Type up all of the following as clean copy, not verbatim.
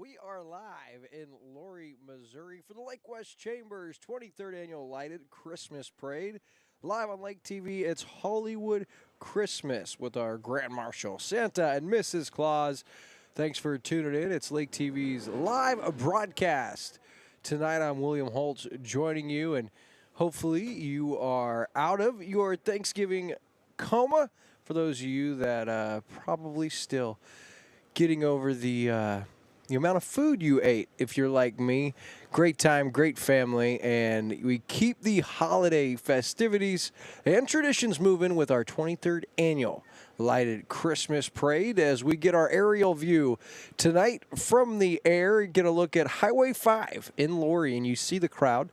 We are live in Laurie, Missouri for the Lake West Chambers 23rd Annual Lighted Christmas Parade. Live on Lake TV, it's Hollywood Christmas with our Grand Marshal, Santa, and Mrs. Claus. Thanks for tuning in. It's Lake TV's live broadcast. Tonight, I'm William Holtz joining you, and hopefully you are out of your Thanksgiving coma. For those of you that probably still getting over the amount of food you ate, if you're like me. Great time, great family, and we keep the holiday festivities and traditions moving with our 23rd annual lighted Christmas parade as we get our aerial view tonight from the air. Get a look at Highway 5 in Laurie, and you see the crowd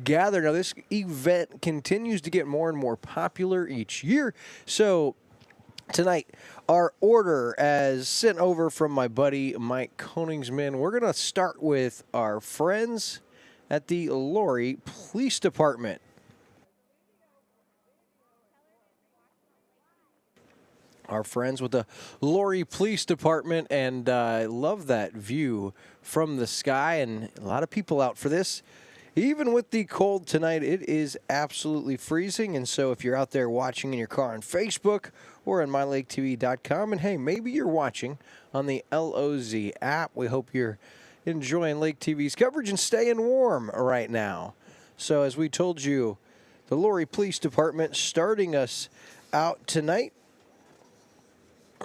gather. Now, this event continues to get more and more popular each year, so tonight, our order as sent over from my buddy Mike Koningsman. We're going to start with our friends at the Laurie Police Department. Our friends with the Laurie Police Department, and I love that view from the sky, and a lot of people out for this. Even with the cold tonight, it is absolutely freezing, and so if you're out there watching in your car on Facebook or on mylaketv.com, and hey, maybe you're watching on the LOZ app, we hope you're enjoying Lake TV's coverage and staying warm right now. So as we told you, the Laurie Police Department starting us out tonight,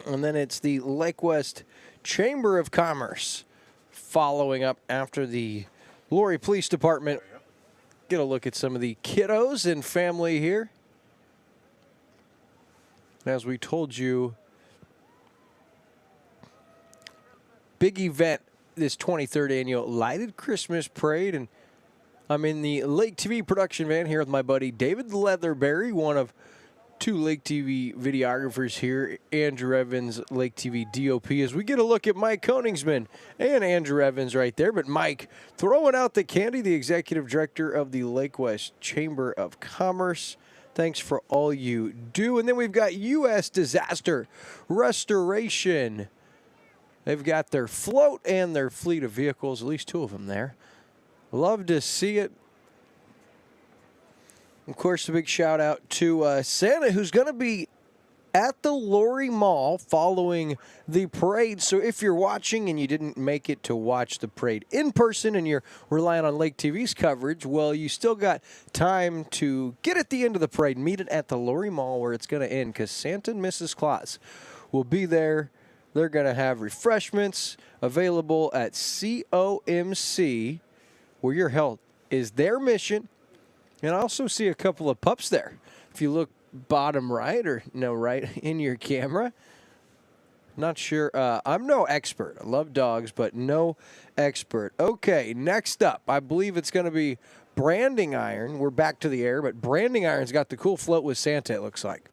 and then it's the Lake West Chamber of Commerce following up after the Laurie Police Department. Get a look at some of the kiddos and family here. As we told you, big event, this 23rd annual lighted Christmas parade. And I'm in the Lake TV production van here with my buddy David Leatherberry, one of two Lake TV videographers here, Andrew Evans, Lake TV DOP, as we get a look at Mike Koningsman and Andrew Evans right there. But Mike throwing out the candy, the executive director of the Lake West Chamber of Commerce. Thanks for all you do. And then we've got U.S. Disaster Restoration. They've got their float and their fleet of vehicles, at least two of them there. Love to see it. Of course, a big shout out to Santa, who's going to be at the Laurie Mall following the parade. So if you're watching and you didn't make it to watch the parade in person and you're relying on Lake TV's coverage, well, you still got time to get at the end of the parade. Meet it at the Laurie Mall where it's going to end, because Santa and Mrs. Claus will be there. They're going to have refreshments available at COMC, where your health is their mission. And I also see a couple of pups there. If you look bottom right or no right in your camera. Not sure. I'm no expert. I love dogs, but no expert. Okay, next up, I believe it's going to be Branding Iron. We're back to the air, but Branding Iron's got the cool float with Santa, it looks like.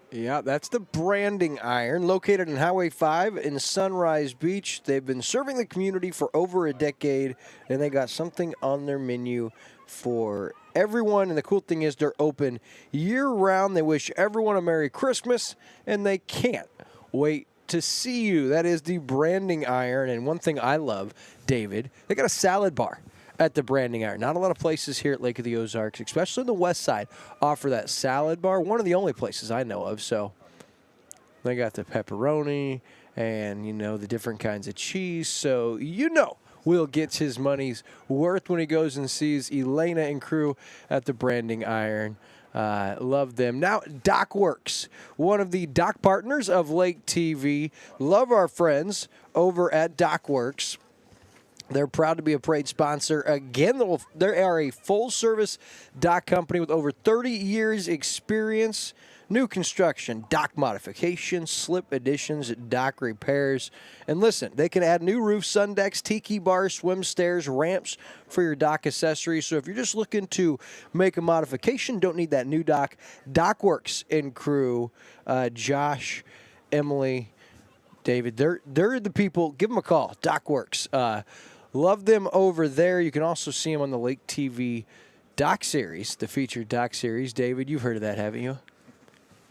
Yeah, that's the Branding Iron, located in Highway 5 in Sunrise Beach. They've been serving the community for over a decade, and they got something on their menu for everyone. And the cool thing is they're open year-round. They wish everyone a Merry Christmas, and they can't wait to see you. That is the Branding Iron. And one thing I love, David, they got a salad bar at the Branding Iron. Not a lot of places here at Lake of the Ozarks, especially on the west side, offer that salad bar. One of the only places I know of. So they got the pepperoni and, you know, the different kinds of cheese. So, you know, Will gets his money's worth when he goes and sees Elena and crew at the Branding Iron. Love them. Now, DocWorks, one of the dock partners of Lake TV. Love our friends over at DocWorks. They're proud to be a parade sponsor. Again, they are a full-service dock company with over 30 years experience. New construction, dock modifications, slip additions, dock repairs. And listen, they can add new roofs, sun decks, tiki bars, swim stairs, ramps for your dock accessories. So if you're just looking to make a modification, don't need that new dock, DocWorks and crew, Josh, Emily, David, they're the people. Give them a call, DocWorks. Love them over there. You can also see them on the Lake TV doc series, the featured doc series. David, you've heard of that, haven't you?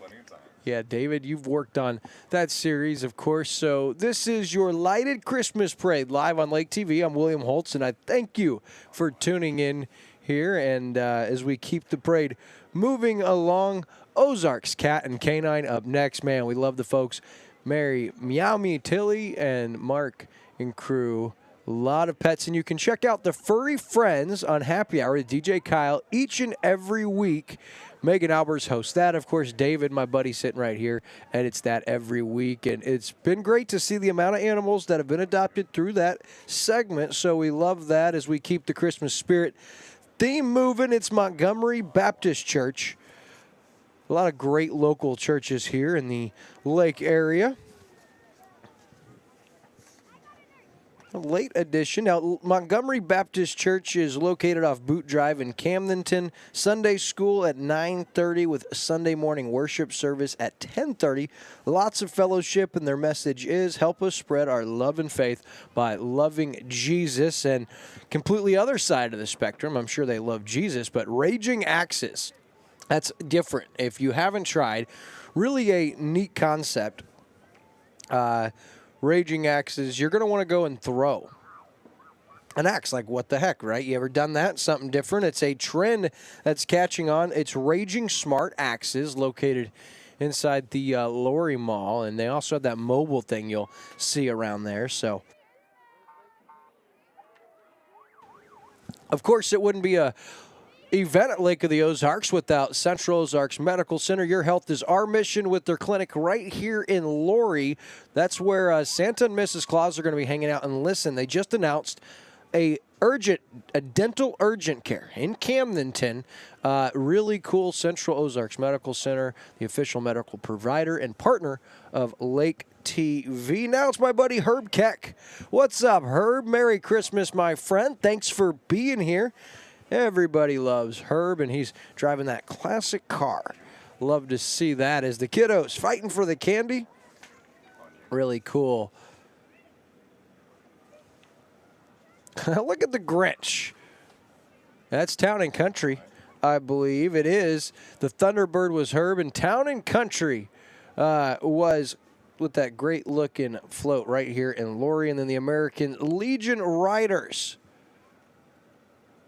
Plenty of time. Yeah, David, you've worked on that series, of course. So this is your Lighted Christmas Parade live on Lake TV. I'm William Holtz, and I thank you for tuning in here. And as we keep the parade moving along, Ozarks Cat and Canine up next. Man, we love the folks. Mary, Meow Me, Tilly, and Mark and crew. A lot of pets, and you can check out the Furry Friends on Happy Hour with DJ Kyle each and every week. Megan Albers hosts that. Of course, David, my buddy, sitting right here, and it's that every week. And it's been great to see the amount of animals that have been adopted through that segment, so we love that as we keep the Christmas spirit theme moving. It's Montgomery Baptist Church. A lot of great local churches here in the Lake area. Late edition. Now, Montgomery Baptist Church is located off Boot Drive in Camdenton. Sunday school at 9:30 with Sunday morning worship service at 10:30. Lots of fellowship, and their message is help us spread our love and faith by loving Jesus. And completely other side of the spectrum, I'm sure they love Jesus, but Raging Axes. That's different. If you haven't tried, really a neat concept. Raging Axes, you're going to want to go and throw an axe. Like, what the heck, right? You ever done that? Something different. It's a trend that's catching on. It's Raging Smart Axes located inside the Lorry Mall, and they also have that mobile thing you'll see around there. So, of course, it wouldn't be a event at Lake of the Ozarks without Central Ozarks Medical Center. Your health is our mission with their clinic right here in Lorry. That's where Santa and Mrs. Claus are going to be hanging out. And listen, they just announced a dental urgent care in Camdenton. Really cool. Central Ozarks Medical Center, the official medical provider and partner of Lake TV. Now it's my buddy Herb Keck. What's up, Herb? Merry Christmas, my friend. Thanks for being here. Everybody loves Herb, and he's driving that classic car. Love to see that as the kiddos fighting for the candy. Really cool. Look at the Grinch. That's Town and Country, I believe it is. The Thunderbird was Herb, and Town and Country was with that great-looking float right here in Lorry, and then the American Legion Riders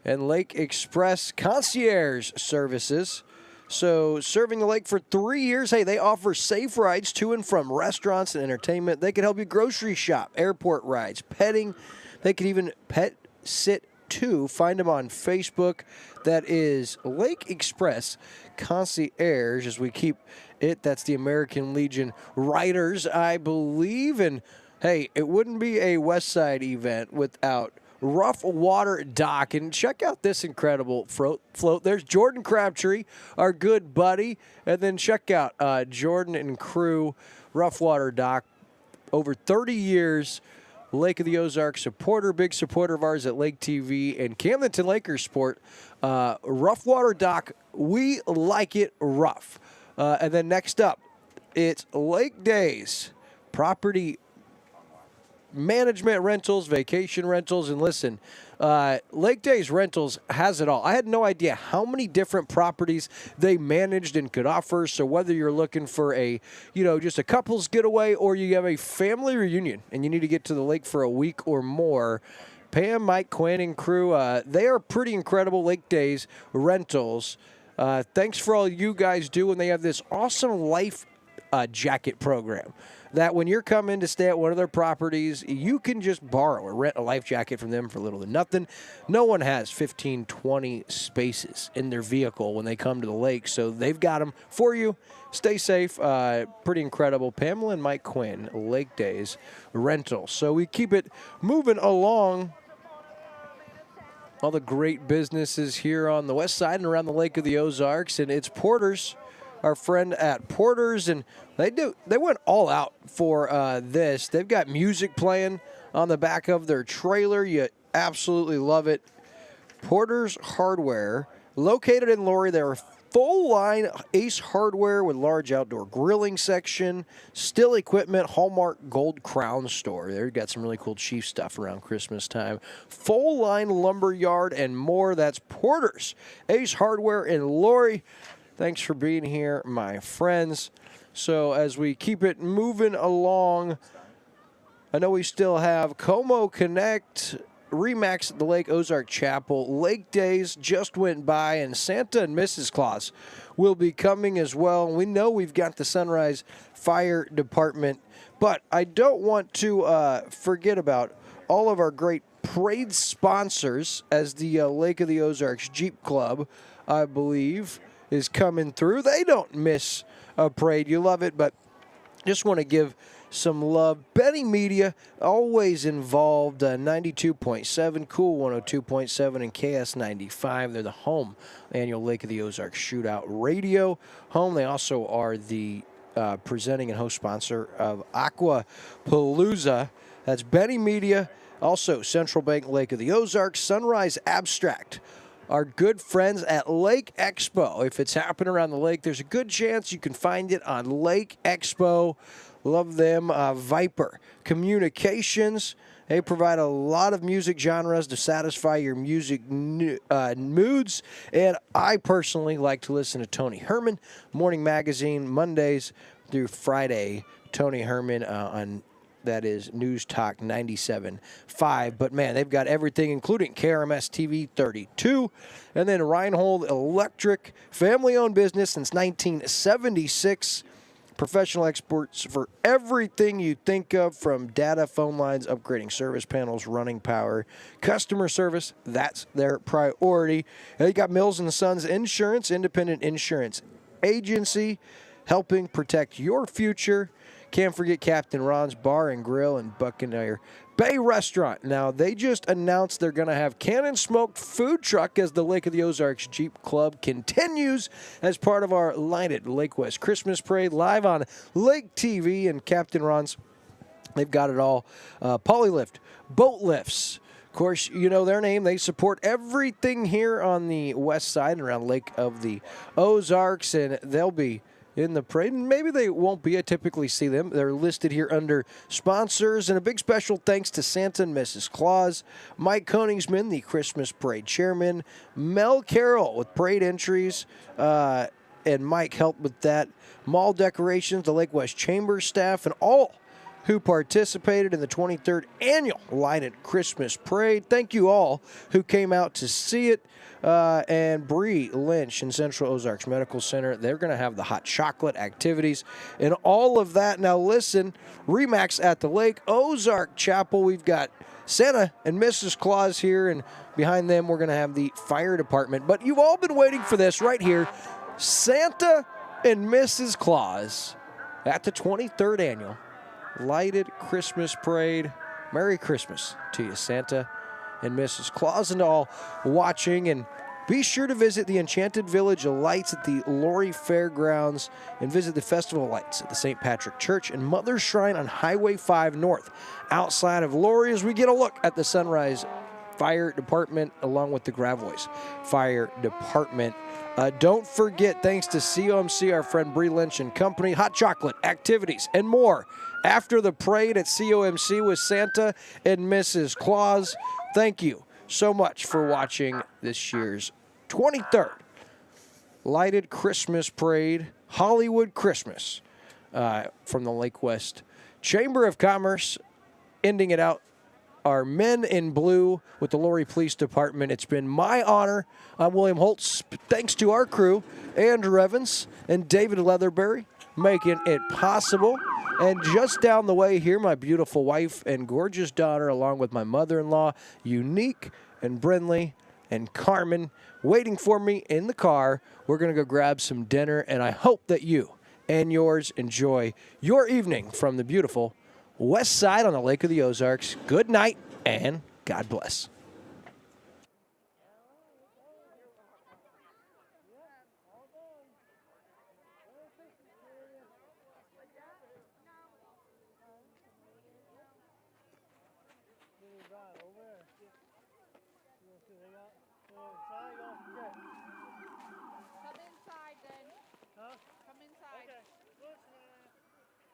and Lake Express Concierge Services. So serving the lake for 3 years. Hey, they offer safe rides to and from restaurants and entertainment. They can help you grocery shop, airport rides, petting. They can even pet sit too. Find them on Facebook. That is Lake Express Concierge as we keep it. That's the American Legion Riders, I believe. And hey, it wouldn't be a West Side event without Rough Water Dock. And check out this incredible float. There's Jordan Crabtree, our good buddy. And then check out Jordan and crew, Rough Water Dock. Over 30 years, Lake of the Ozarks supporter, big supporter of ours at Lake TV and Camdenton Lakers Sport. Rough Water Dock, we like it rough. And then next up, it's Lake Days, property management rentals, vacation rentals, and listen, Lake Days Rentals has it all. I had no idea how many different properties they managed and could offer. So whether you're looking for a, just a couple's getaway, or you have a family reunion and you need to get to the lake for a week or more, Pam, Mike, Quinn, and crew, they are pretty incredible. Lake Days Rentals. Thanks for all you guys do, and they have this awesome life jacket program that when you're coming to stay at one of their properties, you can just borrow or rent a life jacket from them for little to nothing. No one has 15, 20 spaces in their vehicle when they come to the lake, so they've got them for you. Stay safe. Pretty incredible. Pamela and Mike Quinn, Lake Days Rental. So we keep it moving along. All the great businesses here on the west side and around the Lake of the Ozarks, and it's Porter's, our friend at Porter's, and they went all out for this. They've got music playing on the back of their trailer. You absolutely love it. Porter's Hardware, Located in Laurie, they're a full-line Ace Hardware with large outdoor grilling section, still equipment, Hallmark Gold Crown store. They've got some really cool Chief stuff around Christmas time. Full-line lumber yard and more. That's Porter's Ace Hardware in Laurie. Thanks for being here, my friends. So as we keep it moving along, I know we still have Como Connect, Remax at the Lake Ozark Chapel. Lake Days just went by, and Santa and Mrs. Claus will be coming as well. We know we've got the Sunrise Fire Department, but I don't want to forget about all of our great parade sponsors, as the Lake of the Ozarks Jeep Club, I believe, is coming through. They don't miss a parade. You love it, but just want to give some love. Benny Media, always involved. 92.7, Cool 102.7, and KS95. They're the home annual Lake of the Ozarks Shootout Radio home. They also are the presenting and host sponsor of Aqua Palooza. That's Benny Media. Also, Central Bank Lake of the Ozarks, Sunrise Abstract, our good friends at Lake Expo. If it's happening around the lake, there's a good chance you can find it on Lake Expo. Love them. Viper Communications. They provide a lot of music genres to satisfy your music moods. And I personally like to listen to Tony Herman, Morning Magazine, Mondays through Friday. Tony Herman on, that is News Talk 97.5. But, man, they've got everything, including KRMS TV 32. And then Reinhold Electric, family-owned business since 1976. Professional experts for everything you think of, from data, phone lines, upgrading service panels, running power, customer service. That's their priority. And you got Mills & Sons Insurance, independent insurance agency, helping protect your future. Can't forget Captain Ron's Bar and Grill and Buccaneer Bay Restaurant. Now, they just announced they're going to have Cannon Smoked food truck as the Lake of the Ozarks Jeep Club continues as part of our Lighted Lake West Christmas Parade live on Lake TV. And Captain Ron's, they've got it all. Polylift, boat lifts. Of course, you know their name. They support everything here on the west side and around Lake of the Ozarks, and they'll be in the parade, and maybe they won't be. I typically see them. They're listed here under sponsors, and a big special thanks to Santa and Mrs. Claus, Mike Koningsman, the Christmas Parade chairman, Mel Carroll with parade entries, and Mike helped with that, mall decorations, the Lake West Chamber staff, and all who participated in the 23rd Annual Lighted Christmas Parade. Thank you all who came out to see it. And Bree Lynch in Central Ozarks Medical Center, they're going to have the hot chocolate activities and all of that. Now listen, Remax at the Lake Ozark Chapel. We've got Santa and Mrs. Claus here, and behind them we're going to have the fire department. But you've all been waiting for this right here. Santa and Mrs. Claus at the 23rd Annual Lighted Christmas Parade. Merry Christmas to you, Santa and Mrs. Claus, and all watching. And be sure to visit the Enchanted Village of Lights at the Laurie Fairgrounds, and visit the Festival of Lights at the St. Patrick Church and Mother's Shrine on Highway 5 North outside of Laurie, as we get a look at the Sunrise Fire Department along with the Gravois Fire Department. Don't forget, thanks to COMC, our friend Bree Lynch and company, hot chocolate, activities, and more after the parade at COMC with Santa and Mrs. Claus. Thank you so much for watching this year's 23rd Lighted Christmas Parade, Hollywood Christmas, from the Lake West Chamber of Commerce. Ending it out, our men in blue with the Laurie Police Department. It's been my honor. I'm William Holtz. Thanks to our crew, Andrew Evans and David Leatherberry, making it possible. And just down the way here, my beautiful wife and gorgeous daughter, along with my mother-in-law, Unique and Brinley and Carmen, waiting for me in the car. We're going to go grab some dinner, and I hope that you and yours enjoy your evening from the beautiful west side on the Lake of the Ozarks. Good night, and God bless.